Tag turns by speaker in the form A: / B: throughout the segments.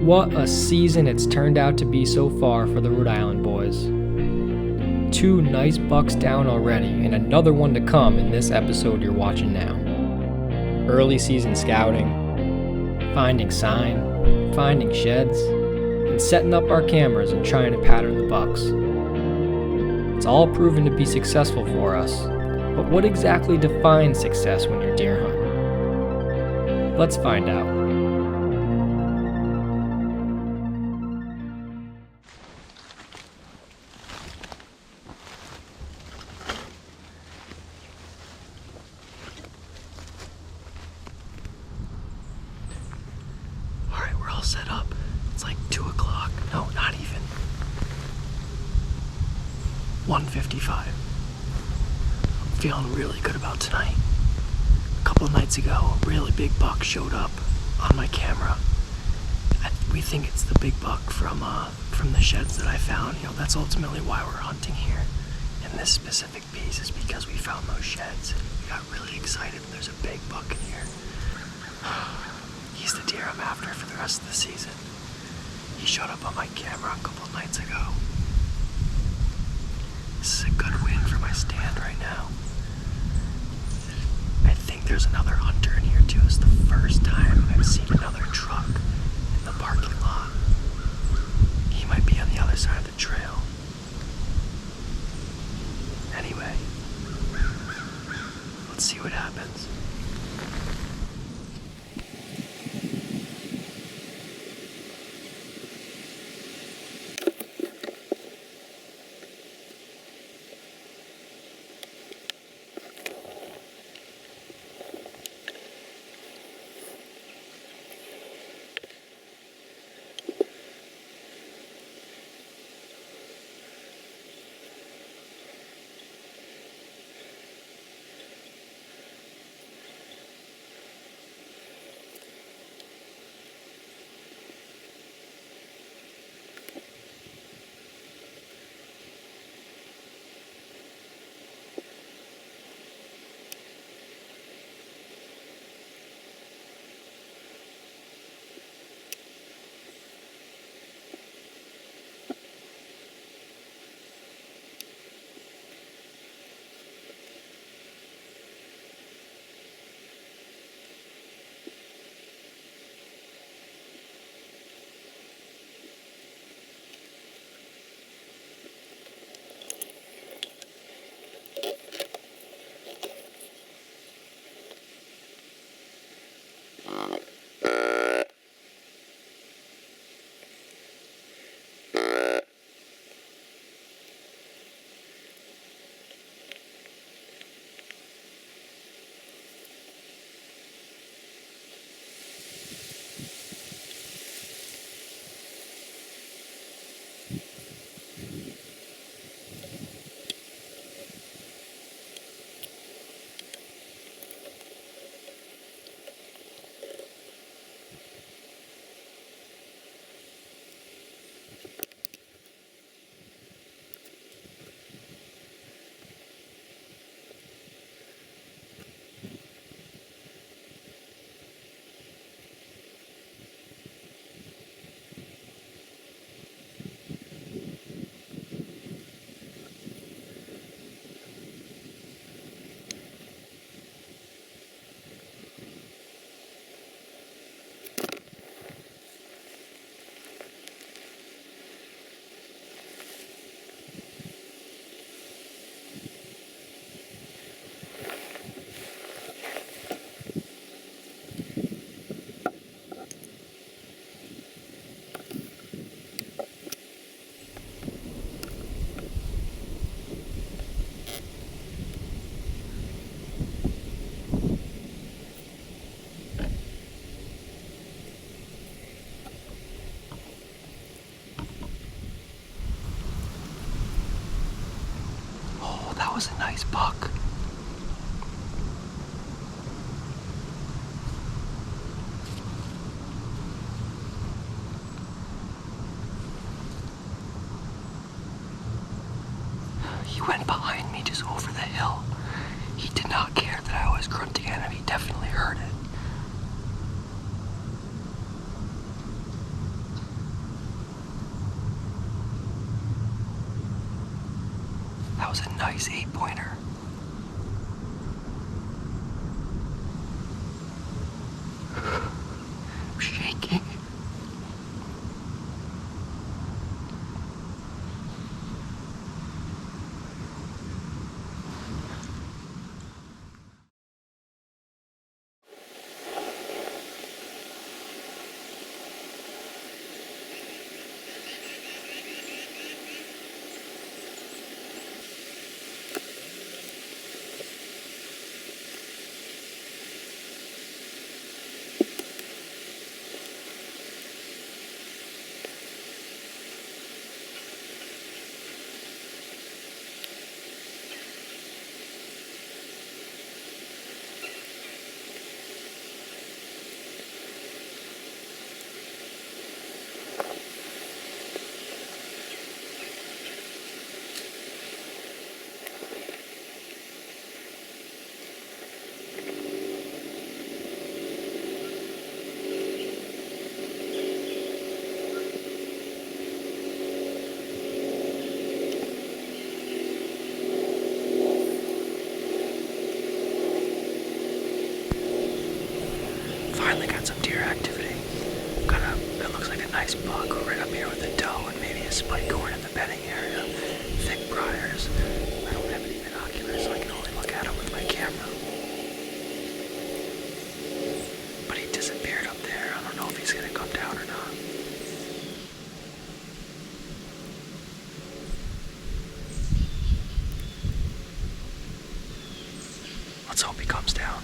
A: What a season it's turned out to be so far for the Rhode Island boys. 2 nice bucks down already, and another one to come in this episode you're watching now. Early season scouting, finding sign, finding sheds, and setting up our cameras and trying to pattern the bucks. It's all proven to be successful for us, but what exactly defines success when you're deer hunting? Let's find out.
B: Set up. It's like 2 o'clock. No, not even. 1:55. I'm feeling really good about tonight. A couple of nights ago, a really big buck showed up on my camera. We think it's the big buck from the sheds that I found. You know, that's ultimately why we're hunting here. And this specific piece is because we found those sheds. We got really excited. There's a big buck in here. He's the deer I'm after for the rest of the season. He showed up on my camera a couple of nights ago. This is a good win for my stand right now. I think there's another hunter in here too. It's the first time I've seen another truck in the parking lot. He might be on the other side of the trail. Anyway, let's see what happens. That was a nice buck. He went behind me just over the hill. He did not care that I was grunting at him. He definitely heard it. That was a nice 8-pointer. I'm shaking. Finally got some deer activity. It looks like a nice buck right up here with a doe and maybe a spike horn in the bedding area. Thick briars. I don't have any binoculars, so I can only look at him with my camera. But he disappeared up there. I don't know if he's gonna come down or not. Let's hope he comes down.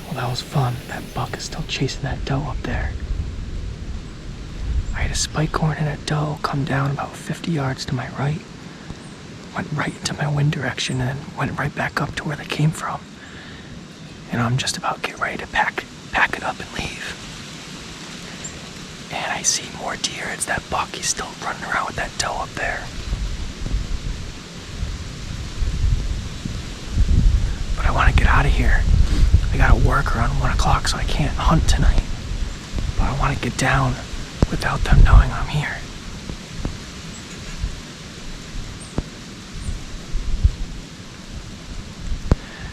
B: Well, that was fun. That buck is still chasing that doe up there. I had a spike horn and a doe come down about 50 yards to my right, went right into my wind direction, and then went right back up to where they came from. And I'm just about to get ready to pack it up and leave. And I see more deer. It's that buck. He's still running around with that doe up there. But I want to get out of here. I gotta work around 1 o'clock, so I can't hunt tonight. But I want to get down without them knowing I'm here.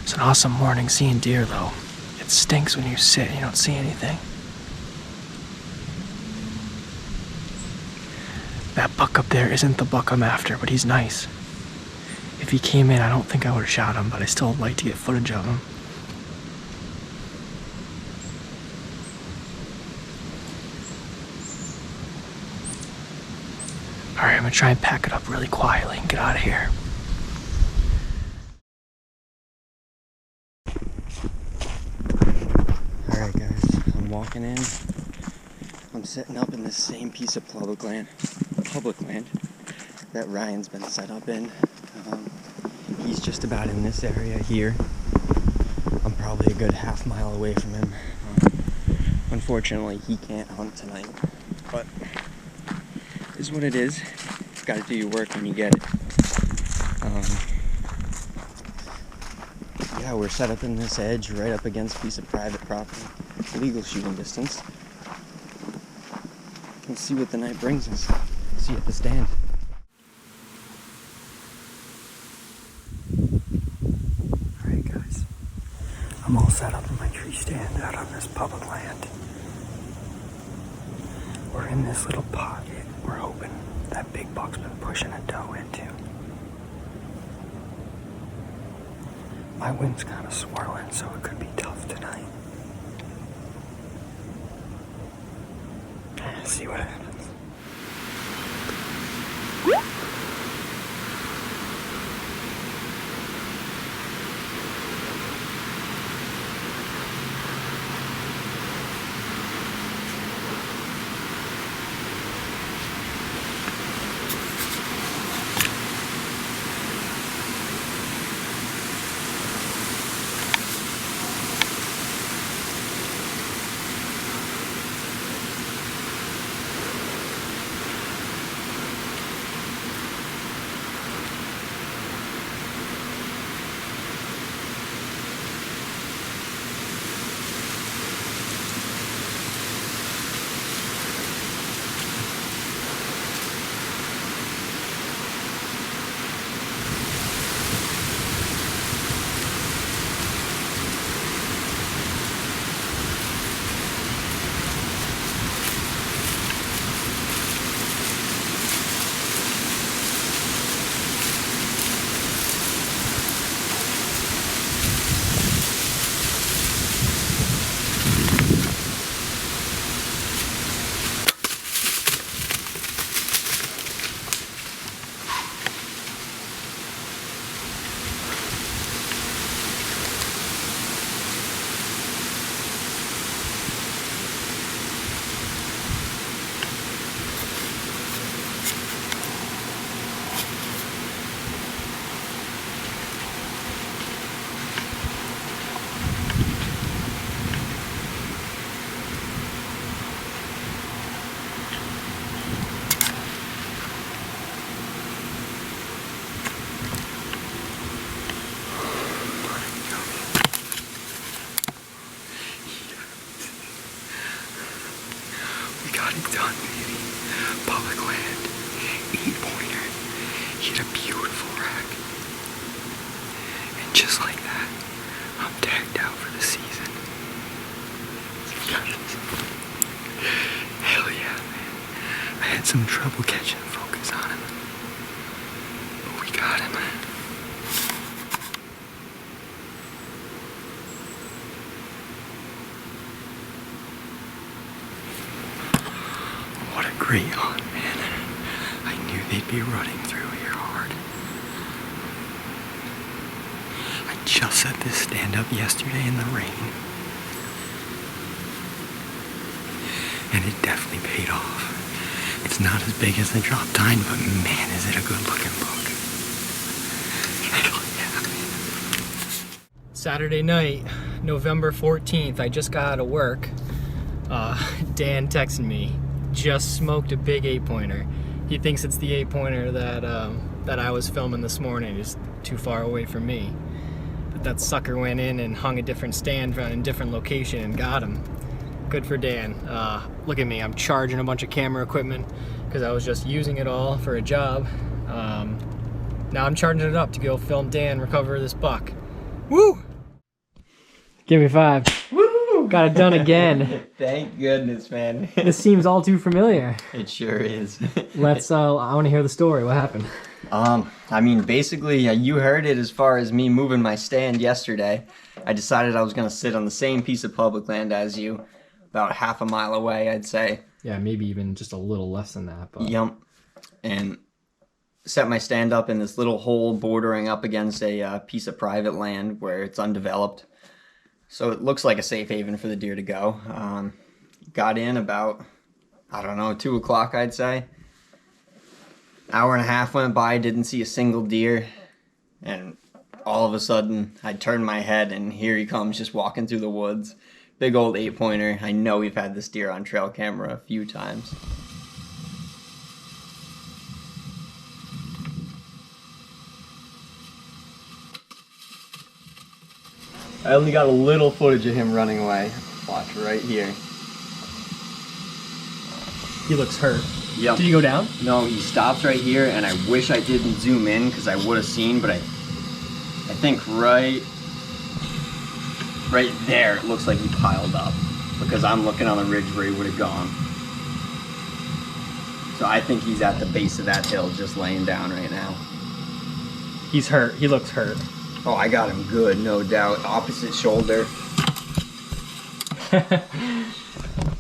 B: It's an awesome morning seeing deer, though. It stinks when you sit and you don't see anything. That buck up there isn't the buck I'm after, but he's nice. If he came in, I don't think I would have shot him, but I still would like to get footage of him. Alright, I'm gonna try and pack it up really quietly and get out of here. Alright guys, I'm walking in. I'm setting up in this same piece of public land that Ryan's been set up in. He's just about in this area here. I'm probably a good half mile away from him. Unfortunately, he can't hunt tonight, but it is what it is. You gotta do your work when you get it.
C: yeah, we're set up in this edge right up against a piece of private property, legal shooting distance. Let's see what the night brings us. See you at the stand. Alright guys, I'm all set up in my tree stand out on this public land. We're in this little pocket we're hoping that big buck's been pushing a doe into. My wind's kind of swirling, so it could be tough tonight. See what happens. Got it done, baby. Public land. 8-pointer. Hit a beautiful rack. And just like that, I'm tagged out for the season. Hell yeah, man. I had some trouble catching focus on him. But we got him. What a great hunt, man. I knew they'd be running through here hard. I just set this stand up yesterday in the rain. And it definitely paid off. It's not as big as the drop tine, but man, is it a good looking buck. Hell yeah, man.
A: Saturday night, November 14th, I just got out of work. Dan texted me, just smoked a big 8-pointer. He thinks it's the 8-pointer that I was filming this morning, just too far away from me. But that sucker went in and hung a different stand in a different location and got him. Good for Dan. Look at me, I'm charging a bunch of camera equipment because I was just using it all for a job. Now I'm charging it up to go film Dan recover this buck. Woo! Give me 5. Woo! Got it done again.
C: Thank goodness, man.
A: This seems all too familiar.
C: It sure is.
A: Let's, I want to hear the story. What happened?
C: I mean, basically, you heard it as far as me moving my stand yesterday. I decided I was going to sit on the same piece of public land as you, about half a mile away, I'd say.
A: Yeah, maybe even just a little less than that. But...
C: Yep. And set my stand up in this little hole bordering up against a piece of private land where it's undeveloped. So it looks like a safe haven for the deer to go. Got in about, I don't know, 2 o'clock, I'd say. Hour and a half went by, didn't see a single deer. And all of a sudden, I turned my head and here he comes just walking through the woods. Big old 8-pointer. I know we've had this deer on trail camera a few times. I only got a little footage of him running away. Watch right here.
A: He looks hurt.
C: Yep.
A: Did he go down?
C: No, he stops right here, and I wish I didn't zoom in because I would have seen, but I think right there it looks like he piled up because I'm looking on the ridge where he would have gone. So I think he's at the base of that hill just laying down right now.
A: He's hurt. He looks hurt.
C: Oh, I got him good, no doubt. Opposite shoulder.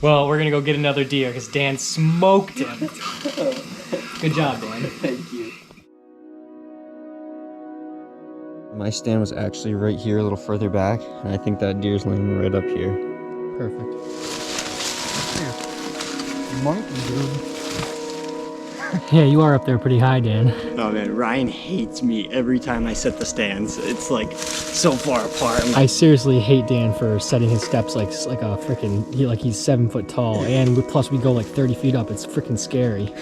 A: Well, we're gonna go get another deer because Dan smoked him. Good job, Dan.
C: Thank you. My stand was actually right here, a little further back, and I think that deer's laying right up here.
A: Perfect.
B: Monkey, dude.
A: Yeah, you are up there pretty high, Dan.
C: Oh man, Ryan hates me every time I set the stands. It's like so far apart.
A: I seriously hate Dan for setting his steps like a freaking he's 7 foot tall, and plus we go like 30 feet up. It's freaking scary.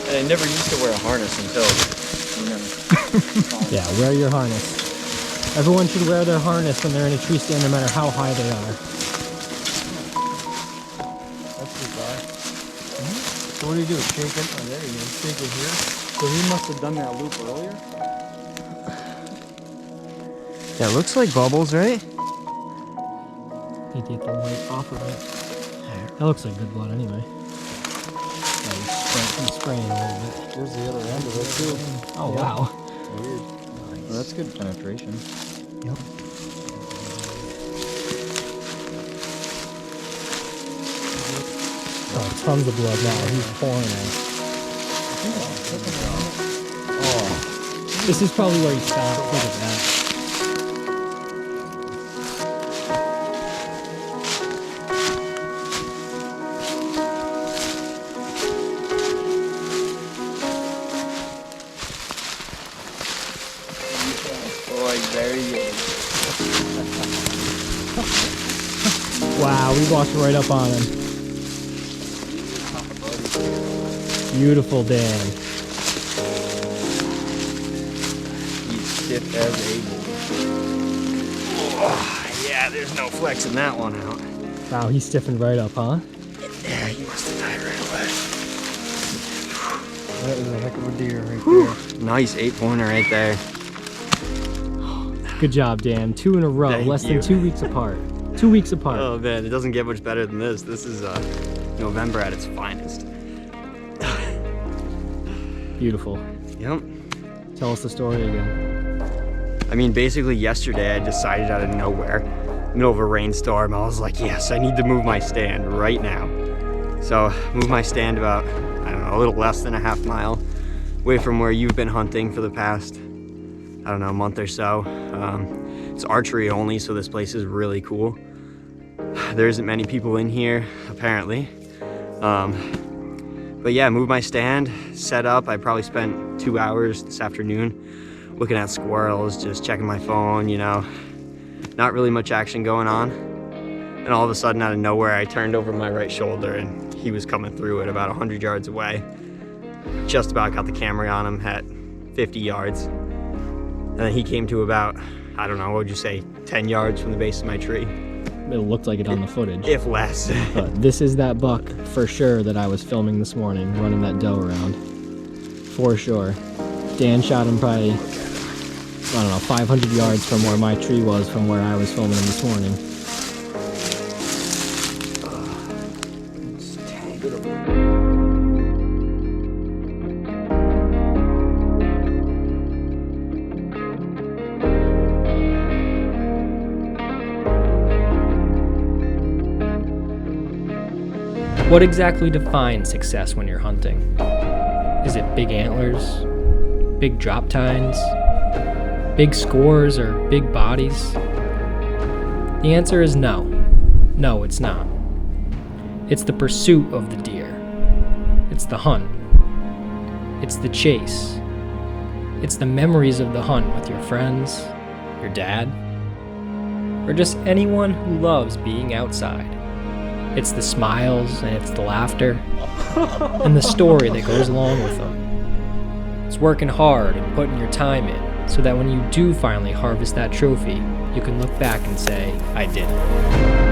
C: And I never used to wear a harness until,
A: Yeah, wear your harness. Everyone should wear their harness when they're in a tree stand, no matter how high they are.
B: That's bizarre. So what do you do? Shake it? Oh, there you go. Shake it here. So he must have done that loop earlier?
C: Yeah, it looks like bubbles, right?
A: Need to get the light off of it. That looks like good blood anyway. Yeah, he's spraying a little bit.
B: There's the other end of it too.
A: Oh, wow.
B: Weird.
C: Nice.
B: Well, that's good penetration.
A: Yep. Oh, tons of blood now. He's pouring it.
B: Oh,
A: This is probably where he stopped. Look at that.
C: Boy, very good.
A: Wow, we walked right up on him. Beautiful Dan.
C: He's stiff as a bull. Oh, yeah, there's no flexing that one out.
A: Wow, he stiffened right up, huh?
C: Yeah, he must have died right away.
B: that is a heck of a deer right there.
C: Nice 8-pointer right there.
A: Good job, Dan. 2 in a row,
C: Thank
A: less
C: you.
A: than 2 weeks apart. 2 weeks apart.
C: Oh man, it doesn't get much better than this. This is November at its finest.
A: Beautiful.
C: Yep.
A: Tell us the story again.
C: I mean, basically yesterday I decided out of nowhere, middle of a rainstorm, I was like, yes, I need to move my stand right now. So moved my stand about, I don't know, a little less than a half mile away from where you've been hunting for the past, I don't know, month or so. It's archery only, so this place is really cool. There isn't many people in here, apparently. But yeah, moved my stand, set up. I probably spent 2 hours this afternoon looking at squirrels, just checking my phone, you know. Not really much action going on. And all of a sudden, out of nowhere, I turned over my right shoulder and he was coming through it about 100 yards away. Just about got the camera on him at 50 yards. And then he came to about, I don't know, what would you say, 10 yards from the base of my tree?
A: It looked like it on the footage.
C: If less.
A: But this is that buck for sure that I was filming this morning, running that doe around. For sure. Dan shot him probably, I don't know, 500 yards from where my tree was from where I was filming him this morning. What exactly defines success when you're hunting? Is it big antlers, big drop tines, big scores, or big bodies? The answer is no. No, it's not. It's the pursuit of the deer. It's the hunt. It's the chase. It's the memories of the hunt with your friends, your dad, or just anyone who loves being outside. It's the smiles and it's the laughter and the story that goes along with them. It's working hard and putting your time in so that when you do finally harvest that trophy, you can look back and say, I did it.